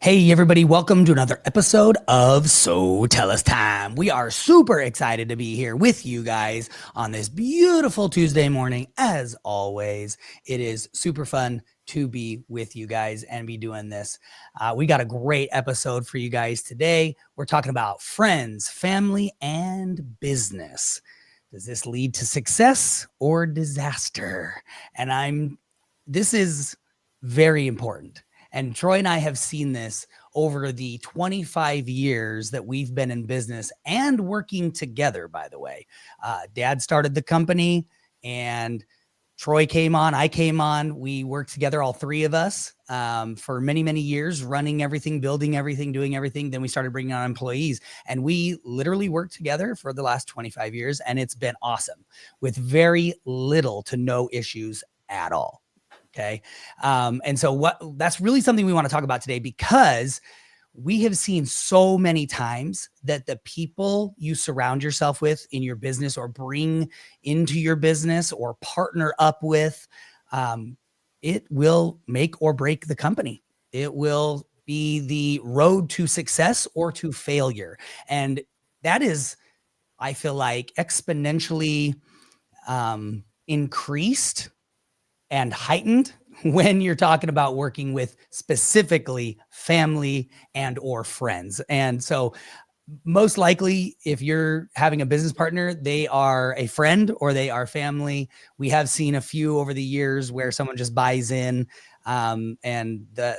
Hey, everybody, welcome to another episode of SoTellUs Time. We are super excited to be here with you guys on this beautiful Tuesday morning. As always, it is super fun to be with you guys and be doing this. We got a great episode for you guys today. We're talking about friends, family, and business. Does this lead to success or disaster? This is very important. And Troy and I have seen this over the 25 years that we've been in business and working together, by the way. Dad started the company and Troy came on, I came on. We worked together, all three of us, for many, many years, running everything, building everything, doing everything. Then we started bringing on employees, and we literally worked together for the last 25 years, and it's been awesome with very little to no issues at all. Okay. And so that's really something we want to talk about today, because we have seen so many times that the people you surround yourself with in your business or bring into your business or partner up with, it will make or break the company. It will be the road to success or to failure. And that is, I feel like, exponentially increased and heightened when you're talking about working with specifically family and or friends. And so most likely, if you're having a business partner, they are a friend or they are family. We have seen a few over the years where someone just buys in, and a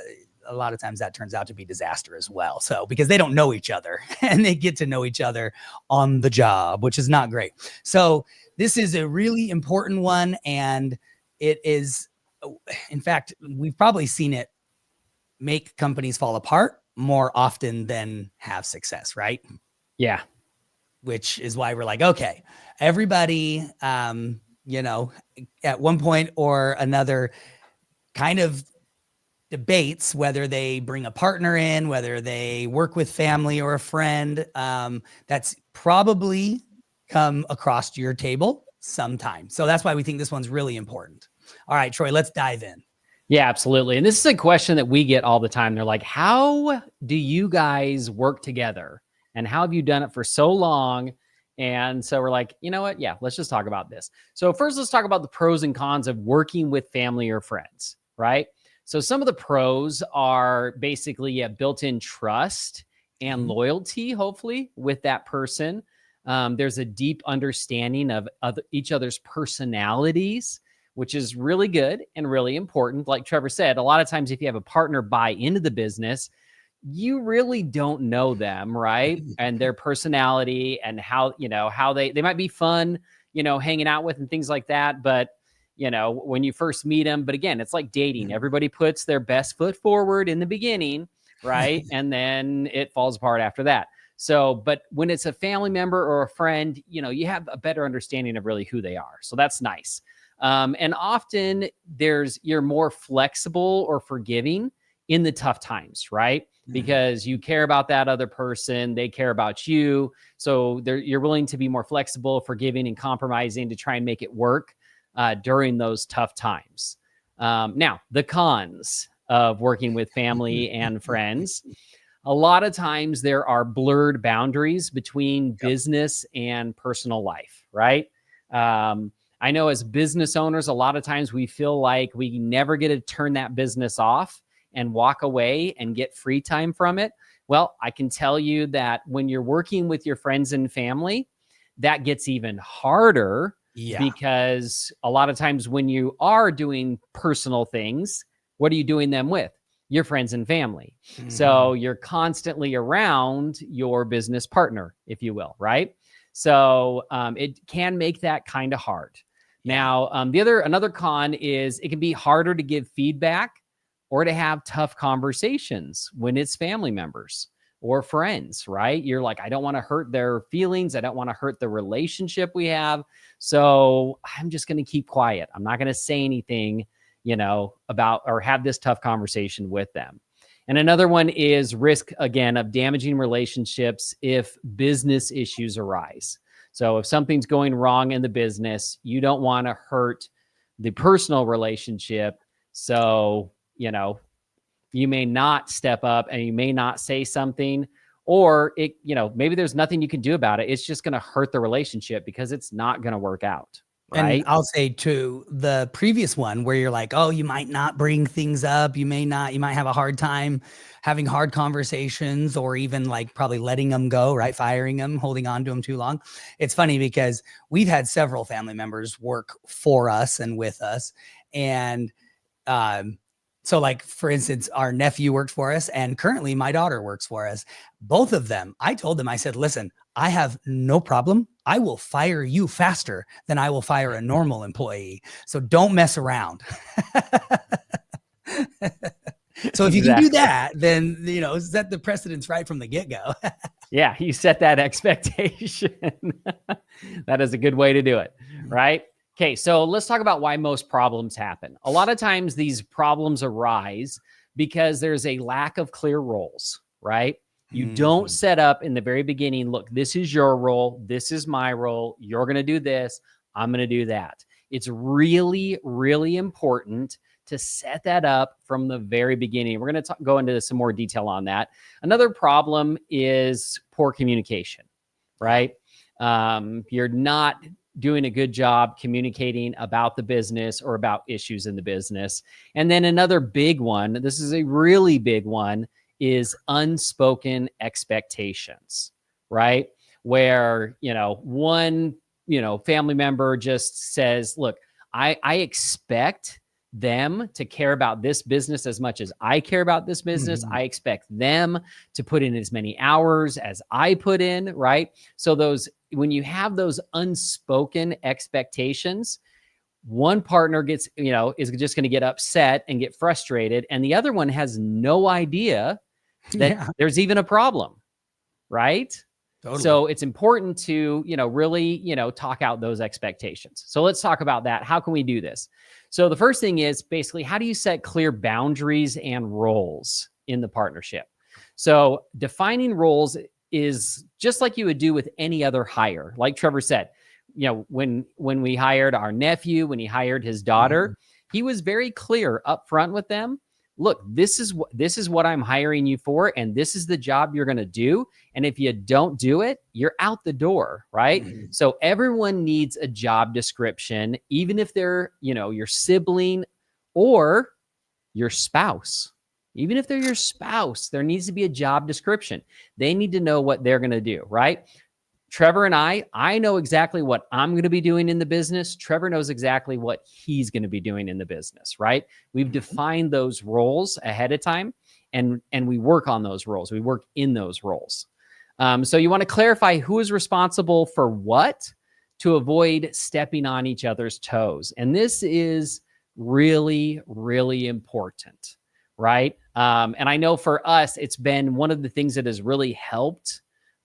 lot of times that turns out to be disaster as well. So because they don't know each other and they get to know each other on the job, which is not great. So this is a really important one, and it is, in fact, we've probably seen it make companies fall apart more often than have success, right? Yeah. Which is why we're like, okay, everybody, at one point or another kind of debates whether they bring a partner in, whether they work with family or a friend. That's probably come across your table sometime. So that's why we think this one's really important. All right, Troy, let's dive in. Yeah, absolutely. And this is a question that we get all the time. They're like, how do you guys work together? And how have you done it for so long? And so we're like, you know what? Yeah, let's just talk about this. So first, let's talk about the pros and cons of working with family or friends, right? So some of the pros are basically a built-in trust and loyalty, hopefully, with that person. There's a deep understanding of each other's personalities, which is really good and really important. Like Trevor said, a lot of times if you have a partner buy into the business, you really don't know them, right? And their personality and how they might be fun, hanging out with and things like that. But, when you first meet them, but again, it's like dating. Everybody puts their best foot forward in the beginning, right? And then it falls apart after that. So, but when it's a family member or a friend, you have a better understanding of really who they are. So that's nice. And often you're more flexible or forgiving in the tough times, right? Because you care about that other person, they care about you. So you're willing to be more flexible, forgiving, and compromising to try and make it work during those tough times. Now, the cons of working with family and friends. A lot of times there are blurred boundaries between business and personal life, right? I know as business owners, a lot of times we feel like we never get to turn that business off and walk away and get free time from it. Well, I can tell you that when you're working with your friends and family, that gets even harder because a lot of times when you are doing personal things, what are you doing them with? Your friends and family. So you're constantly around your business partner, if you will, right? So it can make that kind of hard. Now, another con is it can be harder to give feedback or to have tough conversations when it's family members or friends, right? You're like, I don't want to hurt their feelings. I don't want to hurt the relationship we have. So I'm just going to keep quiet. I'm not going to say anything, about or have this tough conversation with them. And another one is risk, again, of damaging relationships if business issues arise. So if something's going wrong in the business, you don't want to hurt the personal relationship. So, you may not step up and you may not say something, or it, maybe there's nothing you can do about it. It's just going to hurt the relationship because it's not going to work out. And Right. I'll say too, the previous one where you're like, oh, you might not bring things up. You might have a hard time having hard conversations, or even like probably letting them go, right? Firing them, holding on to them too long. It's funny because we've had several family members work for us and with us. And so like, for instance, our nephew worked for us, and currently my daughter works for us. Both of them, I told them, I said, listen, I have no problem. I will fire you faster than I will fire a normal employee. So don't mess around. So if you can do that, then, set the precedence right from the get-go. Yeah, you set that expectation. That is a good way to do it, right? Okay, so let's talk about why most problems happen. A lot of times these problems arise because there's a lack of clear roles, right? You don't set up in the very beginning, look, this is your role, this is my role, you're going to do this, I'm going to do that. It's really, really important to set that up from the very beginning. We're going to go into some more detail on that. Another problem is poor communication, right? You're not doing a good job communicating about the business or about issues in the business. And then another big one, this is a really big one, is unspoken expectations, right? Where, one, family member just says, look, I expect them to care about this business as much as I care about this business. I expect them to put in as many hours as I put in, right? So when you have those unspoken expectations, one partner gets, is just going to get upset and get frustrated, and the other one has no idea that there's even a problem, right? Totally. So it's important to, really, talk out those expectations. So let's talk about that. How can we do this? So the first thing is basically, how do you set clear boundaries and roles in the partnership? So defining roles is just like you would do with any other hire. Like Trevor said, when we hired our nephew, when he hired his daughter, he was very clear up front with them. Look, this is what I'm hiring you for, and this is the job you're going to do. And if you don't do it, you're out the door, right? So everyone needs a job description, even if they're, your sibling or your spouse. Even if they're your spouse, there needs to be a job description. They need to know what they're going to do, right? Trevor and I know exactly what I'm going to be doing in the business. Trevor knows exactly what he's going to be doing in the business, right? We've defined those roles ahead of time, and we work on those roles. We work in those roles. So you want to clarify who is responsible for what to avoid stepping on each other's toes. And this is really, really important, right? And I know for us, it's been one of the things that has really helped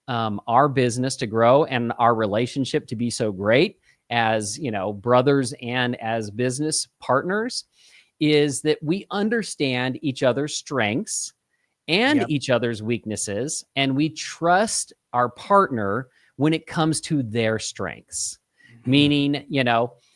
our business to grow and our relationship to be so great as, brothers and as business partners, is that we understand each other's strengths and each other's weaknesses, and we trust our partner when it comes to their strengths. Meaning,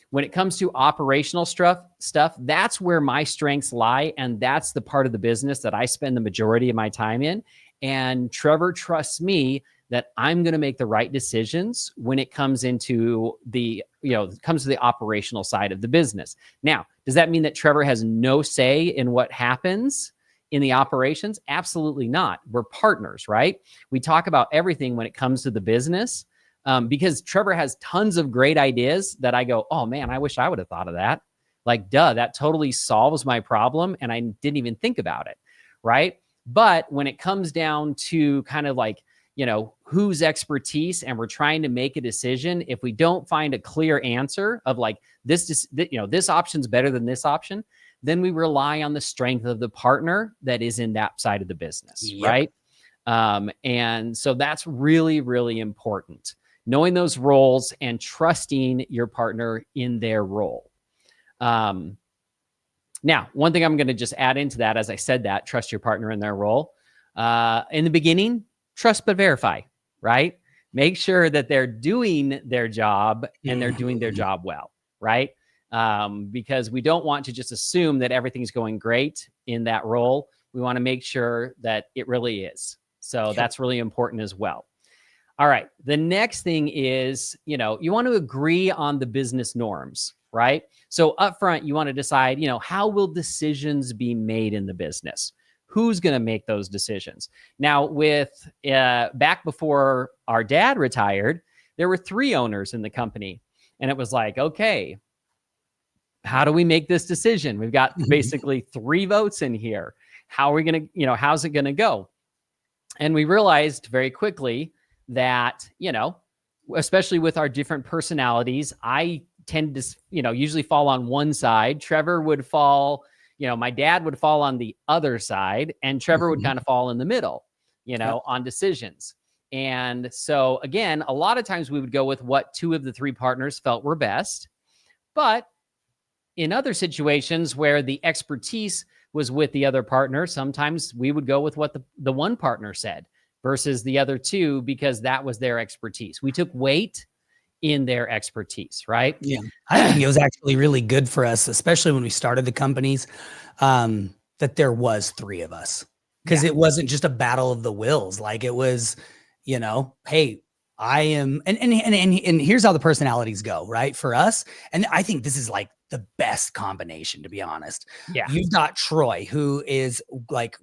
when it comes to operational stuff, that's where my strengths lie, and that's the part of the business that I spend the majority of my time in. And Trevor trusts me that I'm going to make the right decisions when it comes into the, comes to the operational side of the business. Now, does that mean that Trevor has no say in what happens in the operations? Absolutely not. We're partners, right? We talk about everything when it comes to the business, because Trevor has tons of great ideas that I go, oh man, I wish I would have thought of that. Like, duh, that totally solves my problem, and I didn't even think about it, right? But when it comes down to kind of like, whose expertise, and we're trying to make a decision, if we don't find a clear answer of like this option's better than this option, then we rely on the strength of the partner that is in that side of the business, right? And so that's really, really important. Knowing those roles and trusting your partner in their role. Now, one thing I'm going to just add into that, as I said that, trust your partner in their role. In the beginning, trust but verify, right? Make sure that they're doing their job and they're doing their job well, right? Because we don't want to just assume that everything's going great in that role We want to make sure that it really is. So Yep. that's really important as well. All right. The next thing is, you want to agree on the business norms, right? So upfront, you want to decide, how will decisions be made in the business? Who's going to make those decisions? Now, with back before our dad retired, there were 3 owners in the company. And it was like, okay, how do we make this decision? We've got basically 3 votes in here. How are we going to, how's it going to go? And we realized very quickly that, especially with our different personalities, I tend to, usually fall on one side. Trevor would fall, my dad would fall on the other side, and Trevor would kind of fall in the middle, Yep. on decisions. And so again, a lot of times we would go with what 2 of the 3 partners felt were best. But in other situations where the expertise was with the other partner, sometimes we would go with what the one partner said versus the other 2, because that was their expertise. We took weight in their expertise, right? Yeah. I think it was actually really good for us, especially when we started the companies, that there was 3 of us, because it wasn't just a battle of the wills. Like it was, hey, I am, and here's how the personalities go, right? For us. And I think this is like the best combination, to be honest. Yeah. You've got Troy, who is like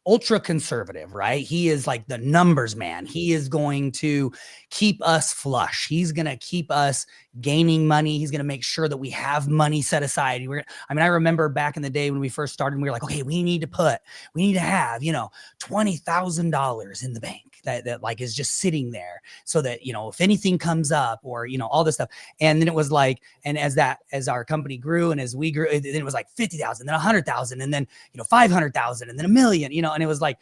ultra conservative, right? He is like the numbers man. He is going to keep us flush. He's going to keep us gaining money. He's going to make sure that we have money set aside. I remember back in the day when we first started, we were like, okay, we need to have, $20,000 in the bank that like is just sitting there so that, if anything comes up or, all this stuff. And then it was like, and as our company grew and as we grew, then it was like 50,000, then 100,000, and then, 500,000, and then $1 million, and it was like,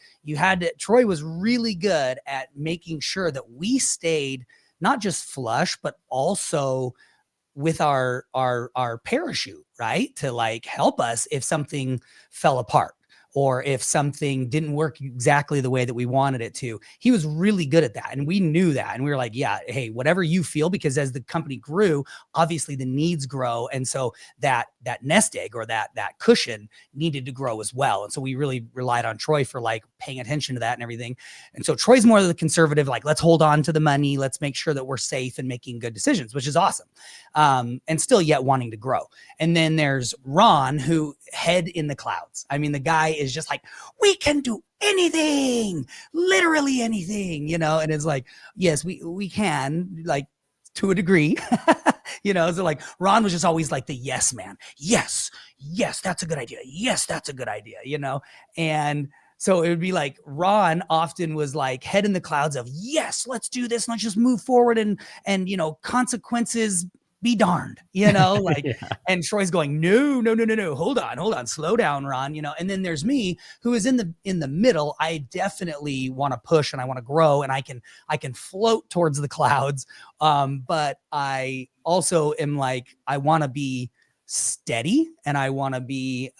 Troy was really good at making sure that we stayed not just flush, but also with our parachute, right? To like help us if something fell apart, or if something didn't work exactly the way that we wanted it to. He was really good at that. And we knew that. And we were like, yeah, hey, whatever you feel, because as the company grew, obviously the needs grow. And so that nest egg or that cushion needed to grow as well. And so we really relied on Troy for like paying attention to that and everything. And so Troy's more of the conservative, like, let's hold on to the money. Let's make sure that we're safe and making good decisions, which is awesome. And still yet wanting to grow. And then there's Ron, who head in the clouds. I mean, the guy is just like, we can do anything, literally anything, and it's like, yes, we can, like, to a degree, so like Ron was just always like the yes man. Yes, that's a good idea. Yes, that's a good idea, and so it would be like Ron often was like head in the clouds of, yes, let's do this. Let's just move forward and consequences be darned, like, yeah. And Troy's going, no, hold on, slow down, Ron, and then there's me, who is in the middle. I definitely want to push and I want to grow, and I can float towards the clouds. But I also am like, I want to be steady and I want to be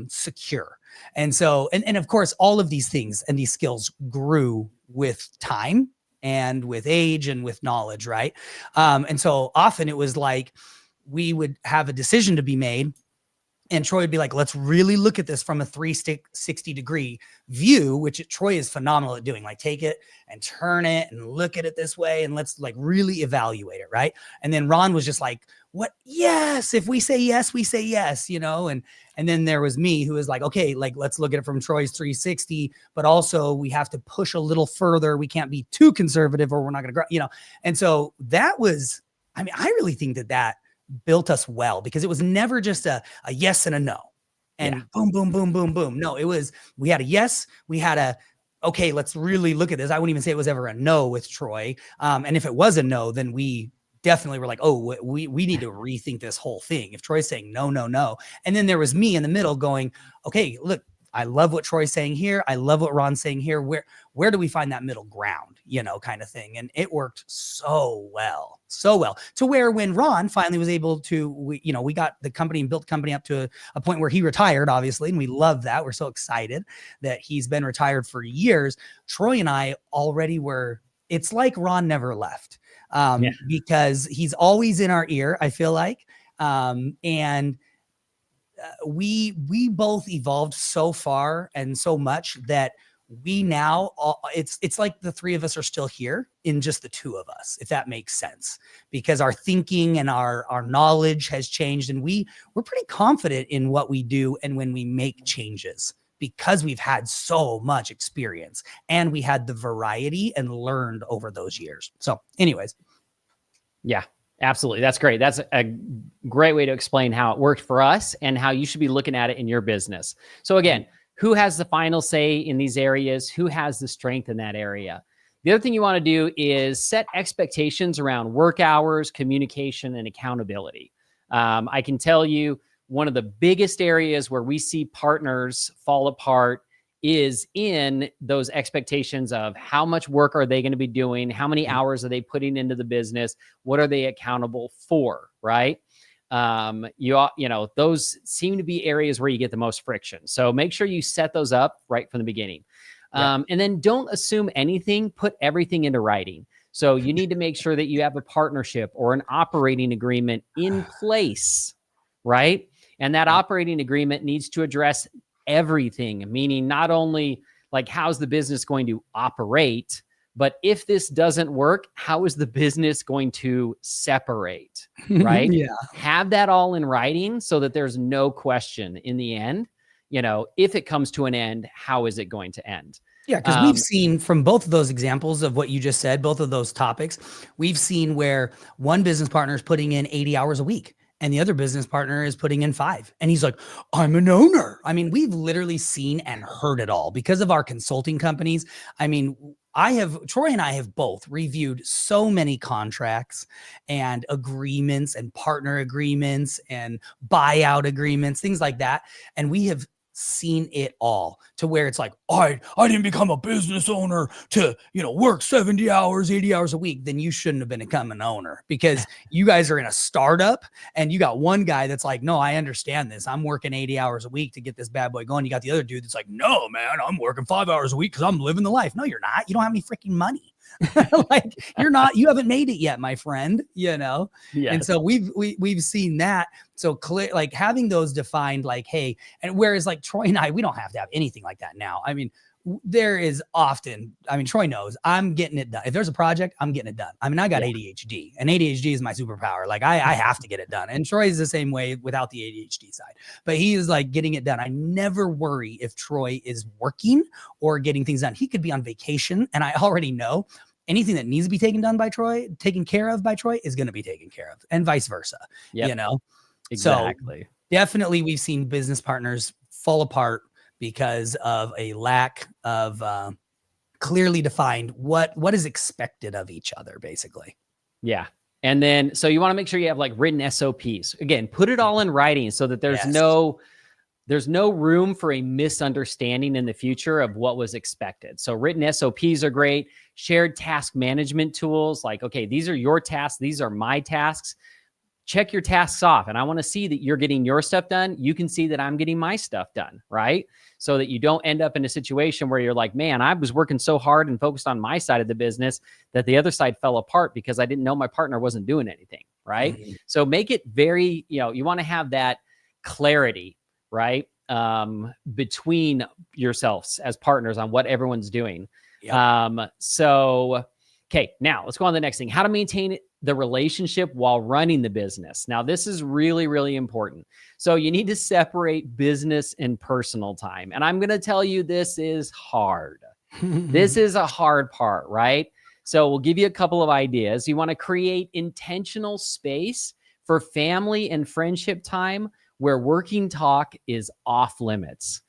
secure. And so, and of course, all of these things and these skills grew with time and with age and with knowledge, right? And so often it was like we would have a decision to be made, and Troy would be like, let's really look at this from a 360-degree view, which Troy is phenomenal at doing. Like, take it and turn it and look at it this way, and let's like really evaluate it, right? And then Ron was just like, what? Yes, if we say yes, we say yes, and then there was me, who was like, okay, like, let's look at it from Troy's 360, but also we have to push a little further. We can't be too conservative or we're not going to grow, And so that was, I really think that built us well, because it was never just a yes and a no and boom, boom, boom, boom, boom. No, it was, we had a yes, we had a, okay, let's really look at this. I wouldn't even say it was ever a no with Troy. And if it was a no, then we definitely were like, oh, we need to rethink this whole thing. If Troy's saying no, and then there was me in the middle going, okay, look, I love what Troy's saying here. I love what Ron's saying here. Where do we find that middle ground, kind of thing? And it worked so well to where when Ron finally was able to, we got the company and built the company up to a point where he retired, obviously. And we love that. We're so excited that he's been retired for years. Troy and I already were, it's like Ron never left, because he's always in our ear, I feel like. And we both evolved so far and so much that we now it's like the three of us are still here in just the two of us, if that makes sense, because our thinking and our knowledge has changed, and we're pretty confident in what we do and when we make changes, because we've had so much experience and we had the variety and learned over those years. So anyways. Yeah, absolutely. That's great. That's a great way to explain how it worked for us and how you should be looking at it in your business. So again, who has the final say in these areas? Who has the strength in that area? The other thing you want to do is set expectations around work hours, communication, and accountability. I can tell you one of the biggest areas where we see partners fall apart is in those expectations of how much work are they going to be doing? How many hours are they putting into the business? What are they accountable for? Right. Those seem to be areas where you get the most friction. So make sure you set those up right from the beginning. And then don't assume anything, put everything into writing. So you need to make sure that you have a partnership or an operating agreement in place, right? And that operating agreement needs to address everything, meaning not only like how's the business going to operate, but if this doesn't work, how is the business going to separate, right? Have that all in writing so that there's no question in the end, if it comes to an end, how is it going to end? Yeah, because we've seen from both of those examples of what you just said, both of those topics, we've seen where one business partner is putting in 80 hours a week and the other business partner is putting in 5. And he's like, I'm an owner. I mean, we've literally seen and heard it all because of our consulting companies. I mean, Troy and I have both reviewed so many contracts and agreements and partner agreements and buyout agreements, things like that. And we have seen it all to where it's like, I didn't become a business owner to, work 70 hours, 80 hours a week. Then you shouldn't have become an owner, because you guys are in a startup and you got one guy that's like, no, I understand this. I'm working 80 hours a week to get this bad boy going. You got the other dude that's like, no, man, I'm working 5 hours a week because I'm living the life. No, you're not. You don't have any freaking money. Like you haven't made it yet, my friend, Yes. And so we've seen that. So clear, like having those defined, like, hey, and whereas like Troy and I, we don't have to have anything like that now. I mean, there is often, Troy knows I'm getting it done. If there's a project, I'm getting it done. I mean, I got ADHD, and ADHD is my superpower. Like I have to get it done. And Troy is the same way without the ADHD side, but he is like getting it done. I never worry if Troy is working or getting things done. He could be on vacation, and I already know anything that needs to be taken care of by Troy is going to be taken care of, and vice versa, Exactly. So definitely we've seen business partners fall apart because of a lack of clearly defined what is expected of each other, basically. Yeah. And then, so you want to make sure you have like written SOPs. Again, put it all in writing so that there's no room for a misunderstanding in the future of what was expected. So written SOPs are great. Shared task management tools, like, okay, these are your tasks. These are my tasks. Check your tasks off. And I want to see that you're getting your stuff done. You can see that I'm getting my stuff done, right? So that you don't end up in a situation where you're like, man, I was working so hard and focused on my side of the business that the other side fell apart because I didn't know my partner wasn't doing anything, right? Mm-hmm. So make it very, you want to have that clarity, right? Between yourselves as partners on what everyone's doing. Yep. Okay, now let's go on to the next thing. How to maintain the relationship while running the business. Now, this is really, really important. So you need to separate business and personal time. And I'm going to tell you, this is hard. This is a hard part, right? So we'll give you a couple of ideas. You want to create intentional space for family and friendship time where working talk is off limits.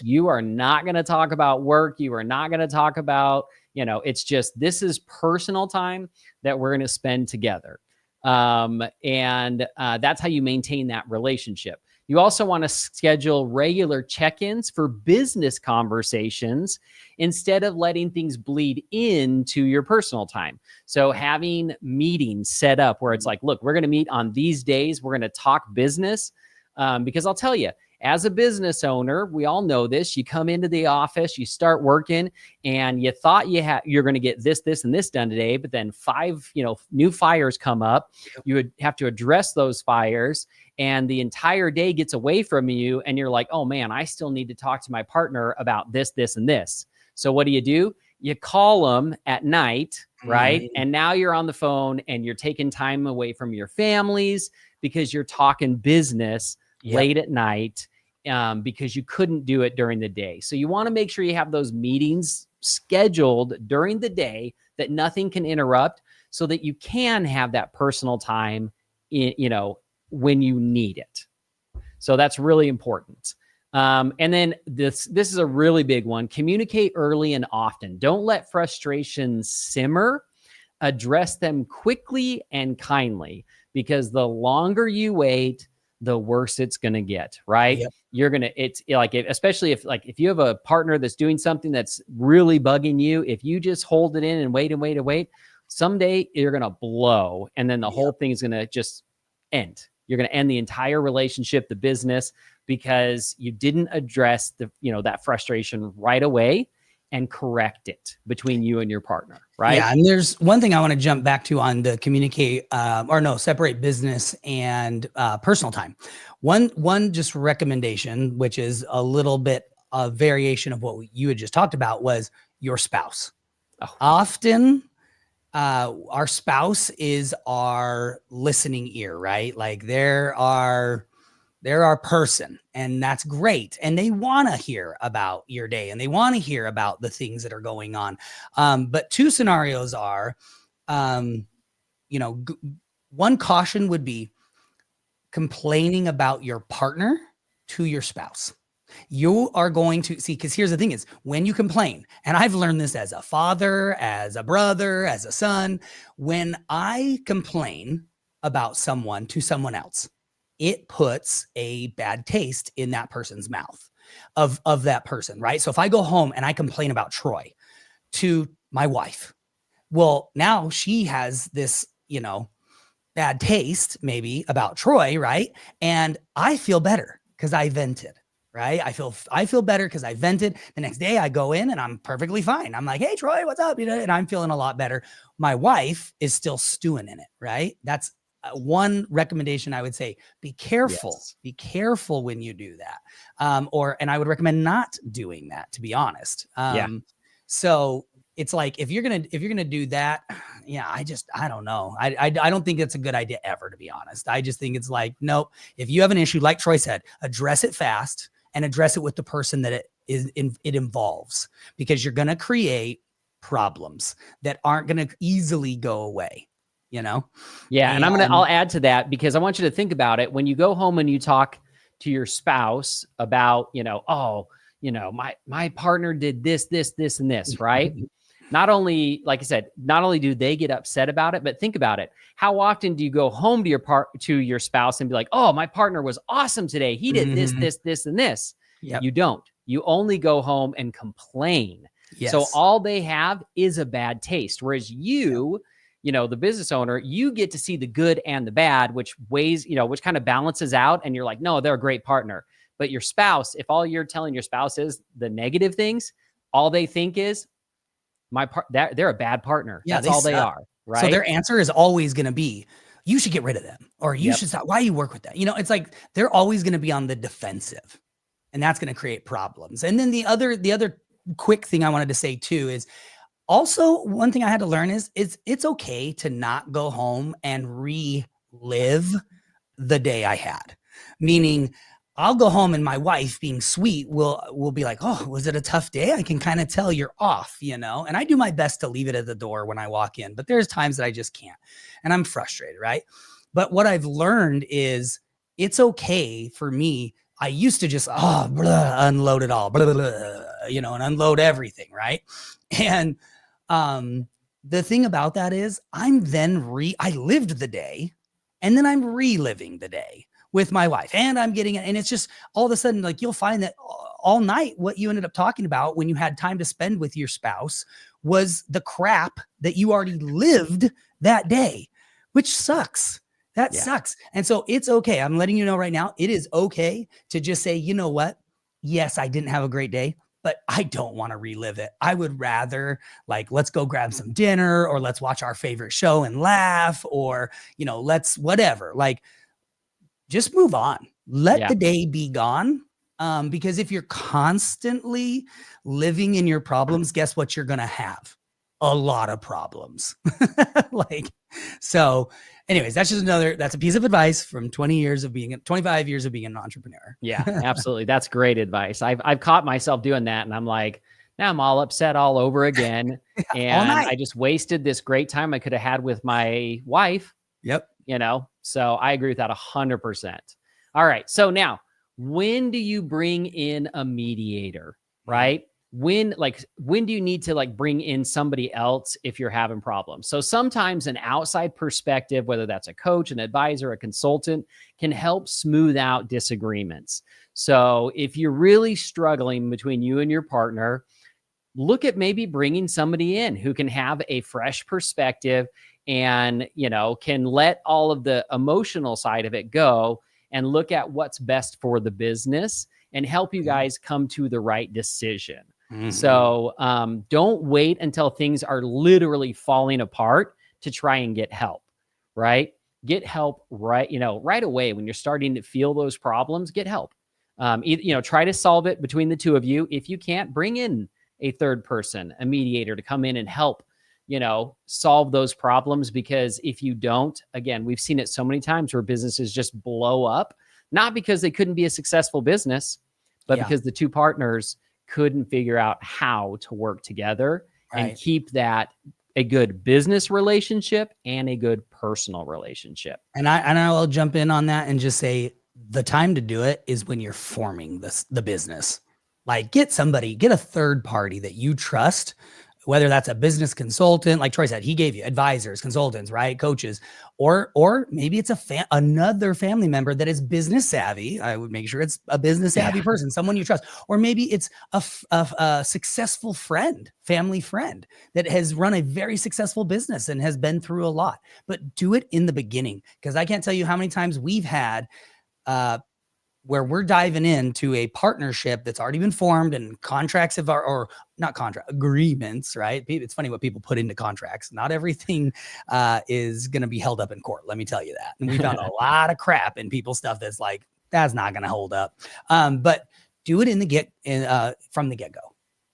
You are not going to talk about work. You are not going to talk about, it's just, this is personal time that we're going to spend together. And that's how you maintain that relationship. You also want to schedule regular check-ins for business conversations instead of letting things bleed into your personal time. So having meetings set up where it's like, look, we're going to meet on these days. We're going to talk business. Because I'll tell you, as a business owner, we all know this. You come into the office, you start working, and you thought you're going to get this, and this done today, but then 5, new fires come up. You would have to address those fires, and the entire day gets away from you, and you're like, oh man, I still need to talk to my partner about this, and this. So what do? You call them at night, right? And now you're on the phone and you're taking time away from your families because you're talking business late at night, because you couldn't do it during the day. So you want to make sure you have those meetings scheduled during the day that nothing can interrupt, so that you can have that personal time when you need it. So that's really important. And then this is a really big one. Communicate early and often. Don't let frustrations simmer. Address them quickly and kindly, because the longer you wait, the worse it's going to get, right? It's like, especially if you have a partner that's doing something that's really bugging you, if you just hold it in and wait, someday you're going to blow, and then the whole thing is going to just end. You're going to end the entire relationship, the business, because you didn't address that frustration right away and correct it between you and your partner, right? Yeah, and there's one thing I want to jump back to on the separate business and personal time. One just recommendation, which is a little bit of variation of what you had just talked about, was your spouse. Often, our spouse is our listening ear, right? Like they're our person, and that's great. And they want to hear about your day, and they want to hear about the things that are going on. But two scenarios are, one caution would be complaining about your partner to your spouse. You are going to see, because here's the thing is, when you complain, and I've learned this as a father, as a brother, as a son, when I complain about someone to someone else, it puts a bad taste in that person's mouth of that person, right? So if I go home and I complain about Troy to my wife, well, now she has this, bad taste maybe about Troy, right? And I feel better because I vented, right? I feel better because I vented. The next day I go in and I'm perfectly fine. I'm like, hey, Troy, what's up? And I'm feeling a lot better. My wife is still stewing in it, right? That's one recommendation I would say. Be careful. Yes. Be careful when you do that. And I would recommend not doing that, to be honest. So it's like, if you're going to do that, I don't know. I don't think that's a good idea ever, to be honest. I just think it's like, nope. If you have an issue, like Troy said, address it fast and address it with the person that it involves, because you're going to create problems that aren't going to easily go away. Yeah. And I'll add to that, because I want you to think about it. When you go home and you talk to your spouse about, my partner did this, and this, right? Not only, like I said, not only do they get upset about it, but think about it. How often do you go home to your spouse and be like, oh, my partner was awesome today. He did this, and this. Yep. You don't. You only go home and complain. Yes. So all they have is a bad taste. Whereas the business owner, you get to see the good and the bad, which which kind of balances out. And you're like, no, they're a great partner. But your spouse, if all you're telling your spouse is the negative things, all they think is, they're a bad partner. Yeah, that's all they are. Right. So their answer is always going to be, you should get rid of them, or you should stop. Why you work with that? It's like, they're always going to be on the defensive, and that's going to create problems. And then the other quick thing I wanted to say too is, also, one thing I had to learn is it's okay to not go home and relive the day I had. Meaning, I'll go home and my wife, being sweet, will be like, oh, was it a tough day? I can kind of tell you're off, and I do my best to leave it at the door when I walk in, but there's times that I just can't, and I'm frustrated, right? But what I've learned is it's okay for me. I used to just, unload it all, and unload everything, right? And the thing about that is, I lived the day, and then I'm reliving the day with my wife, and I'm getting it. And it's just, all of a sudden, like, you'll find that all night, what you ended up talking about when you had time to spend with your spouse was the crap that you already lived that day, which sucks. That Yeah. sucks. And so it's okay. I'm letting you know right now, it is okay to just say, you know what? Yes, I didn't have a great day, but I don't want to relive it. I would rather like, let's go grab some dinner or let's watch our favorite show and laugh or, let's whatever. Like, just move on. Let Yeah. the day be gone. Because if you're constantly living in your problems, guess what you're going to have? A lot of problems. Like, so anyways, that's a piece of advice from 25 years of being an entrepreneur. Yeah, absolutely. That's great advice. I've caught myself doing that, and I'm like, now I'm all upset all over again. All And night. I just wasted this great time I could have had with my wife, Yep. So I agree with that 100%. All right. So now, when do you bring in a mediator, right? When do you need to bring in somebody else if you're having problems? So sometimes an outside perspective, whether that's a coach, an advisor, a consultant, can help smooth out disagreements. So if you're really struggling between you and your partner, look at maybe bringing somebody in who can have a fresh perspective and, can let all of the emotional side of it go and look at what's best for the business and help you guys come to the right decision. Mm-hmm. So don't wait until things are literally falling apart to try and get help, right? Get help right away when you're starting to feel those problems. Get help. Try to solve it between the two of you. If you can't, bring in a third person, a mediator, to come in and help, solve those problems. Because if you don't, again, we've seen it so many times where businesses just blow up, not because they couldn't be a successful business, but because the two partners couldn't figure out how to work together and keep that a good business relationship and a good personal relationship. And I will jump in on that and just say the time to do it is when you're forming the business. Like, get a third party that you trust, whether that's a business consultant, like Troy said, he gave you advisors, consultants, right? Coaches, or maybe it's another family member that is business savvy. I would make sure it's a business savvy person, someone you trust, or maybe it's a successful family friend that has run a very successful business and has been through a lot. But do it in the beginning, because I can't tell you how many times we've had where we're diving into a partnership that's already been formed and contracts or not contract agreements, right? It's funny what people put into contracts. Not everything is going to be held up in court. Let me tell you that. And we found a lot of crap in people's stuff that's like, that's not going to hold up. But do it from the get-go.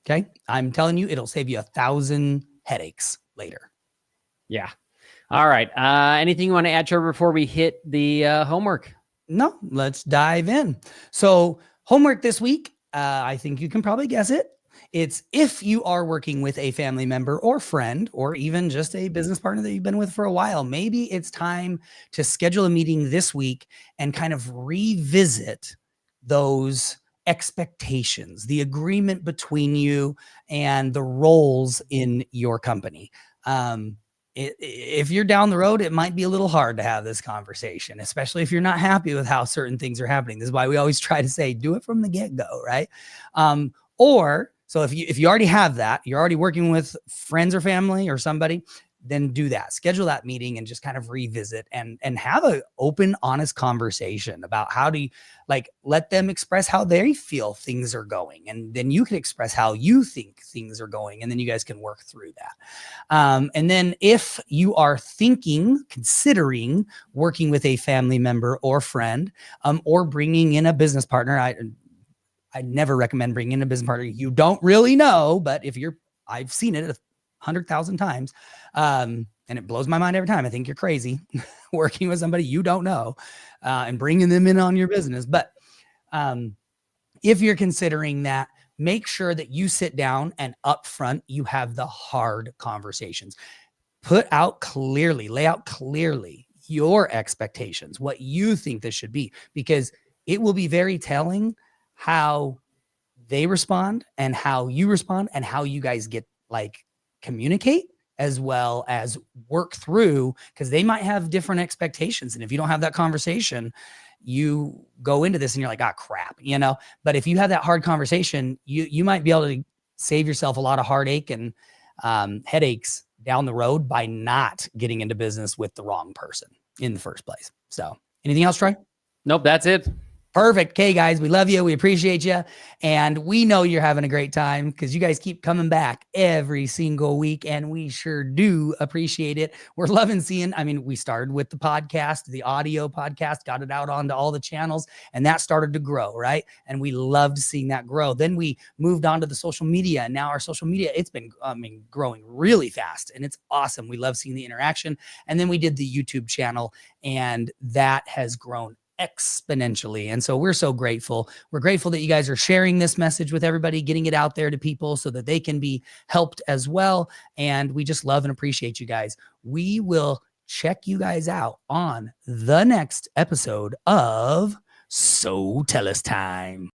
Okay. I'm telling you, it'll save you 1,000 headaches later. Yeah. All right. Anything you want to add, Trevor, before we hit the homework? No, let's dive in. So homework this week, I think you can probably guess it. It's if you are working with a family member or friend, or even just a business partner that you've been with for a while, maybe it's time to schedule a meeting this week and kind of revisit those expectations, the agreement between you and the roles in your company. If you're down the road, it might be a little hard to have this conversation, especially if you're not happy with how certain things are happening. This is why we always try to say, do it from the get-go, right? So if you already have that, you're already working with friends or family or somebody, then do that. Schedule that meeting and just kind of revisit and have an open, honest conversation about how do you let them express how they feel things are going. And then you can express how you think things are going. And then you guys can work through that. And then if you are considering working with a family member or friend, or bringing in a business partner, I never recommend bringing in a business partner you don't really know, but I've seen it 100,000 times. And it blows my mind every time. I think you're crazy working with somebody you don't know and bringing them in on your business. But if you're considering that, make sure that you sit down and up front, you have the hard conversations. Lay out clearly your expectations, what you think this should be, because it will be very telling how they respond and how you respond and how you guys get communicate as well as work through, because they might have different expectations. And if you don't have that conversation, you go into this and you're like, crap, but if you have that hard conversation, you might be able to save yourself a lot of heartache and headaches down the road by not getting into business with the wrong person. in the first place. So anything else, Troy? Nope, that's it. Perfect. Okay, guys, we love you. We appreciate you. And we know you're having a great time because you guys keep coming back every single week. And we sure do appreciate it. We're loving seeing, we started with the podcast, the audio podcast, got it out onto all the channels, and that started to grow, right? And we loved seeing that grow. Then we moved on to the social media. And now our social media, it's been growing really fast. And it's awesome. We love seeing the interaction. And then we did the YouTube channel, and that has grown exponentially. And so we're so grateful. We're grateful that you guys are sharing this message with everybody, getting it out there to people so that they can be helped as well. And we just love and appreciate you guys. We will check you guys out on the next episode of SoTellUs Time.